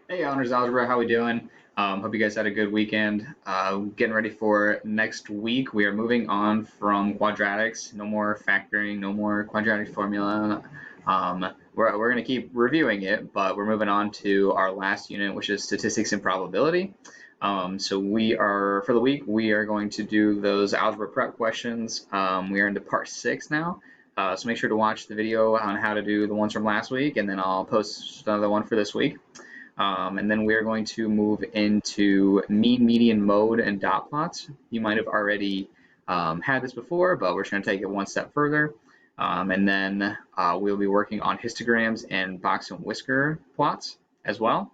Hey, Honors Algebra, how we doing? Hope you guys had a good weekend. Getting ready for next week. We are moving on from quadratics. No more factoring, no more quadratic formula. We're going to keep reviewing it, but we're moving on to our last unit, which is statistics and probability. So for the week, we are going to do those algebra prep questions. We are into part 6 now. So make sure to watch the video on how to do the ones from last week, and then I'll post another one for this week. And then we're going to move into mean, median, mode, and dot plots. You might have already had this before, but we're going to take it one step further. And then we'll be working on histograms and box and whisker plots as well.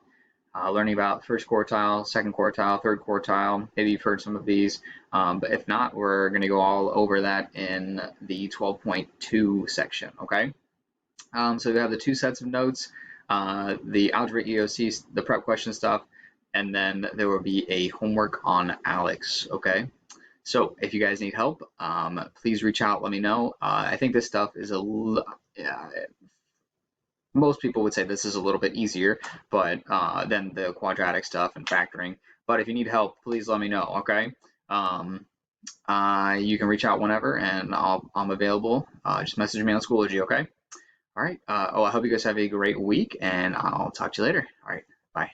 Learning about first quartile, second quartile, third quartile. Maybe you've heard some of these, but if not, we're going to go all over that in the 12.2 section, okay? So we have the two sets of notes, the algebra EOC, the prep question stuff, and then there will be a homework on Alex, okay? So if you guys need help, please reach out, let me know. I think this stuff is most people would say this is a little bit easier, but than the quadratic stuff and factoring. But if you need help, please let me know, okay? You can reach out whenever, and I'm available. Just message me on Schoology, okay? All right. I hope you guys have a great week, and I'll talk to you later. All right. Bye.